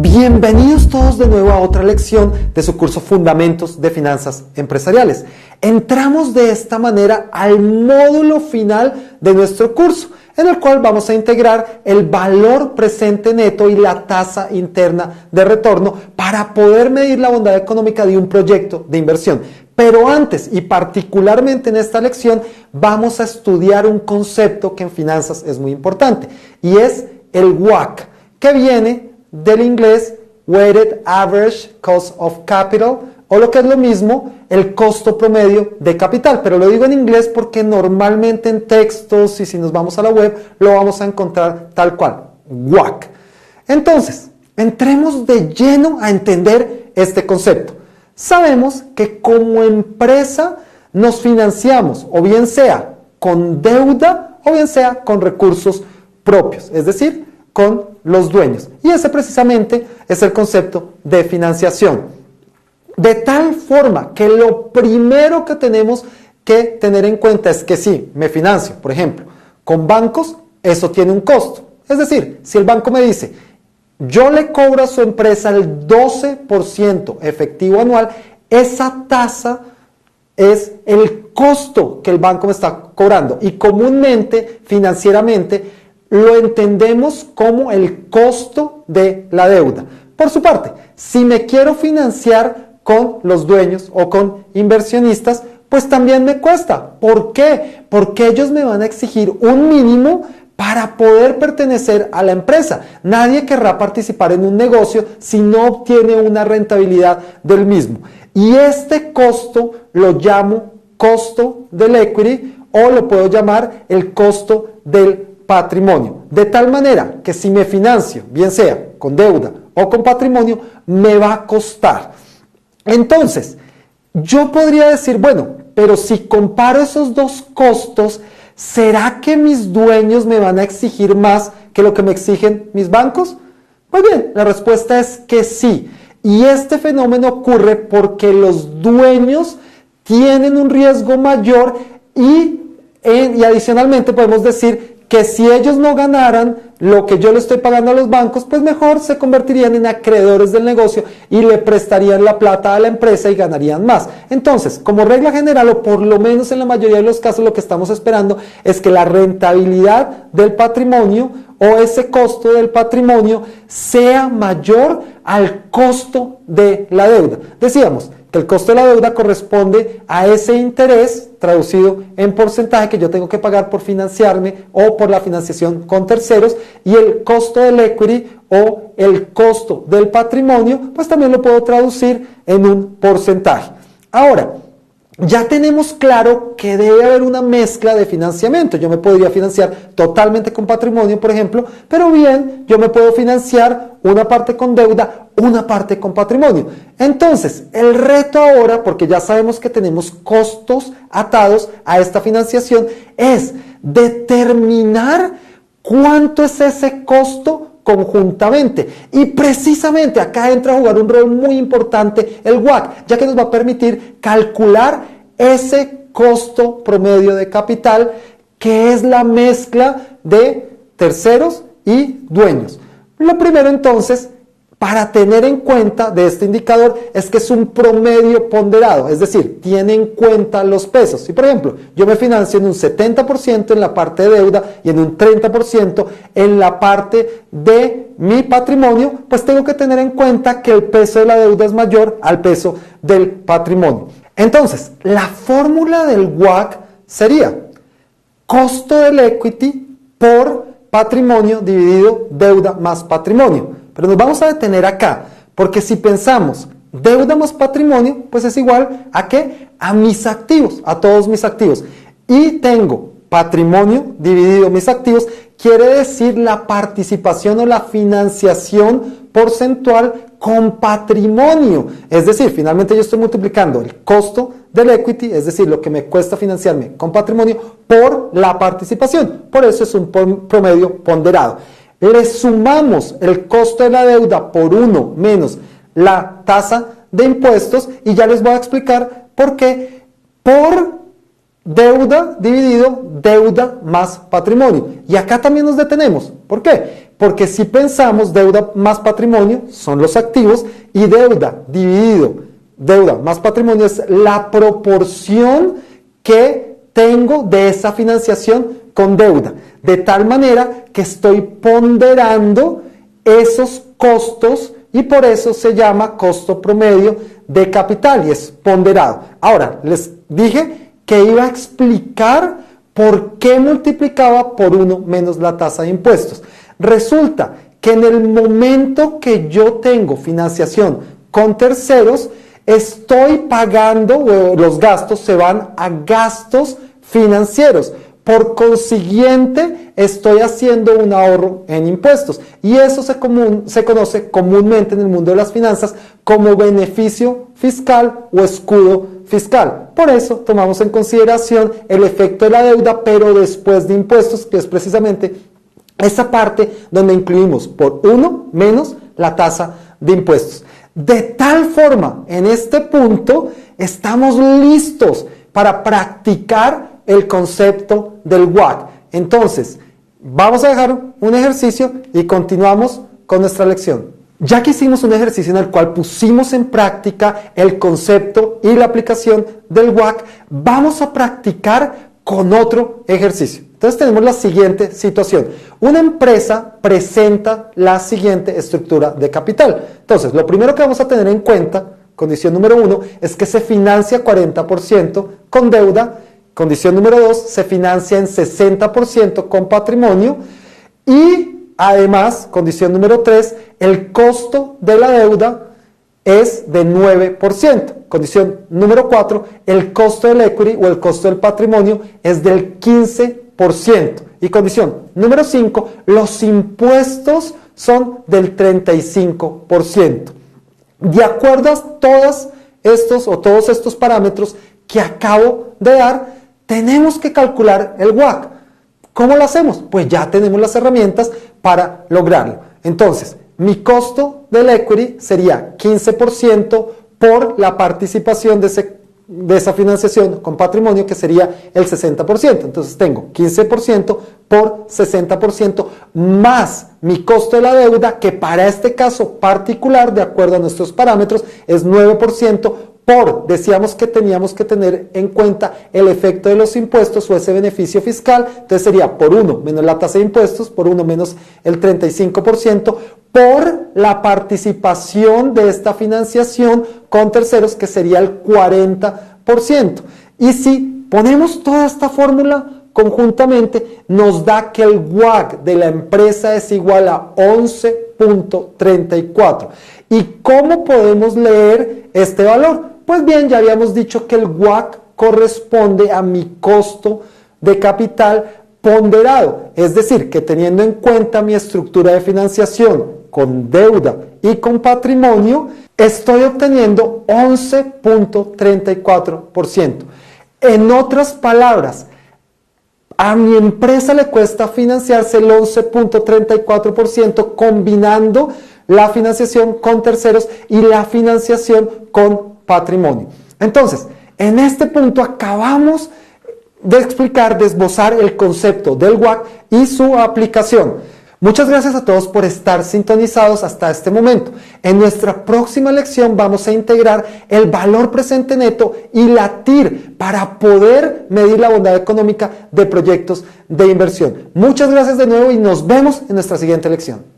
Bienvenidos todos de nuevo a otra lección de su curso Fundamentos de Finanzas Empresariales. Entramos de esta manera al módulo final de nuestro curso, en el cual vamos a integrar el valor presente neto y la tasa interna de retorno para poder medir la bondad económica de un proyecto de inversión. Pero antes, y particularmente en esta lección, vamos a estudiar un concepto que en finanzas es muy importante, y es el WACC, que viene del inglés Weighted Average Cost of Capital, o lo que es lo mismo, el costo promedio de capital. Pero lo digo en inglés porque normalmente en textos y si nos vamos a la web lo vamos a encontrar tal cual, WACC. Entonces, entremos de lleno a entender este concepto. Sabemos que como empresa nos financiamos o bien sea con deuda o bien sea con recursos propios, es decir, con los dueños. Y ese precisamente es el concepto de financiación. De tal forma que lo primero que tenemos que tener en cuenta es que si me financio, por ejemplo, con bancos, eso tiene un costo. Es decir, si el banco me dice, yo le cobro a su empresa el 12% efectivo anual, esa tasa es el costo que el banco me está cobrando. Y comúnmente, financieramente, lo entendemos como el costo de la deuda. Por su parte, si me quiero financiar con los dueños o con inversionistas, pues también me cuesta. ¿Por qué? Porque ellos me van a exigir un mínimo para poder pertenecer a la empresa. Nadie querrá participar en un negocio si no obtiene una rentabilidad del mismo. Y este costo lo llamo costo del equity o lo puedo llamar el costo del patrimonio. De tal manera que si me financio, bien sea con deuda o con patrimonio, me va a costar. Entonces, yo podría decir, bueno, pero si comparo esos dos costos, ¿será que mis dueños me van a exigir más que lo que me exigen mis bancos? Pues bien, la respuesta es que sí. Y este fenómeno ocurre porque los dueños tienen un riesgo mayor y adicionalmente podemos decir que si ellos no ganaran lo que yo le estoy pagando a los bancos, pues mejor se convertirían en acreedores del negocio y le prestarían la plata a la empresa y ganarían más. Entonces, como regla general, o por lo menos en la mayoría de los casos, lo que estamos esperando es que la rentabilidad del patrimonio o ese costo del patrimonio sea mayor al costo de la deuda. Decíamos que el costo de la deuda corresponde a ese interés traducido en porcentaje que yo tengo que pagar por financiarme o por la financiación con terceros, y el costo del equity o el costo del patrimonio, pues también lo puedo traducir en un porcentaje. Ahora, ya tenemos claro que debe haber una mezcla de financiamiento. Yo me podría financiar totalmente con patrimonio, por ejemplo, pero bien, yo me puedo financiar una parte con deuda, una parte con patrimonio. Entonces, el reto ahora, porque ya sabemos que tenemos costos atados a esta financiación, es determinar cuánto es ese costo conjuntamente. Y precisamente acá entra a jugar un rol muy importante el WACC, ya que nos va a permitir calcular ese costo promedio de capital, que es la mezcla de terceros y dueños. Lo primero entonces, para tener en cuenta de este indicador, es que es un promedio ponderado, es decir, tiene en cuenta los pesos. Si por ejemplo yo me financio en un 70% en la parte de deuda y en un 30% en la parte de mi patrimonio, pues tengo que tener en cuenta que el peso de la deuda es mayor al peso del patrimonio. Entonces, la fórmula del WACC sería costo del equity por patrimonio dividido deuda más patrimonio. Pero nos vamos a detener acá, porque si pensamos deuda más patrimonio, pues es igual a ¿qué? A mis activos, a todos mis activos. Y tengo patrimonio dividido mis activos, quiere decir la participación o la financiación porcentual con patrimonio. Es decir, finalmente yo estoy multiplicando el costo del equity, es decir, lo que me cuesta financiarme con patrimonio, por la participación. Por eso es un promedio ponderado. Le sumamos el costo de la deuda por 1 menos la tasa de impuestos y ya les voy a explicar por qué. Por deuda dividido deuda más patrimonio. Y acá también nos detenemos. ¿Por qué? Porque si pensamos deuda más patrimonio son los activos y deuda dividido deuda más patrimonio es la proporción que tengo de esa financiación con deuda. De tal manera que estoy ponderando esos costos y por eso se llama costo promedio de capital y es ponderado. Ahora, les dije que iba a explicar por qué multiplicaba por 1 menos la tasa de impuestos. Resulta que en el momento que yo tengo financiación con terceros, estoy pagando, o los gastos se van a gastos financieros. Por consiguiente, estoy haciendo un ahorro en impuestos. Y eso se conoce comúnmente en el mundo de las finanzas como beneficio fiscal o escudo fiscal. Por eso tomamos en consideración el efecto de la deuda, pero después de impuestos, que es precisamente esa parte donde incluimos por 1 menos la tasa de impuestos. De tal forma, en este punto, estamos listos para practicar el concepto del WACC. Entonces, vamos a dejar un ejercicio y continuamos con nuestra lección. Ya que hicimos un ejercicio en el cual pusimos en práctica el concepto y la aplicación del WACC, vamos a practicar con otro ejercicio. Entonces tenemos la siguiente situación. Una empresa presenta la siguiente estructura de capital. Entonces, lo primero que vamos a tener en cuenta, condición número 1, es que se financia 40% con deuda. Condición número 2, se financia en 60% con patrimonio. Y además, condición número 3, el costo de la deuda es de 9%. Condición número 4, el costo del equity o el costo del patrimonio es del 15%. Y condición número 5, los impuestos son del 35%. De acuerdo a todos estos parámetros que acabo de dar, tenemos que calcular el WACC. ¿Cómo lo hacemos? Pues ya tenemos las herramientas para lograrlo. Entonces, mi costo del equity sería 15% por la participación de esa financiación con patrimonio, que sería el 60%. Entonces tengo 15% por 60% más mi costo de la deuda, que para este caso particular, de acuerdo a nuestros parámetros, es 9%. Decíamos que teníamos que tener en cuenta el efecto de los impuestos o ese beneficio fiscal. Entonces sería por 1 menos la tasa de impuestos, por 1 menos el 35%, por la participación de esta financiación con terceros, que sería el 40%. Y si ponemos toda esta fórmula conjuntamente, nos da que el WACC de la empresa es igual a 11.34. ¿Y cómo podemos leer este valor? Pues bien, ya habíamos dicho que el WACC corresponde a mi costo de capital ponderado, es decir, que teniendo en cuenta mi estructura de financiación con deuda y con patrimonio, estoy obteniendo 11.34%. En otras palabras, a mi empresa le cuesta financiarse el 11.34% combinando la financiación con terceros y la financiación con patrimonio. Entonces, en este punto acabamos de explicar, de esbozar el concepto del WACC y su aplicación. Muchas gracias a todos por estar sintonizados hasta este momento. En nuestra próxima lección vamos a integrar el valor presente neto y la TIR para poder medir la bondad económica de proyectos de inversión. Muchas gracias de nuevo y nos vemos en nuestra siguiente lección.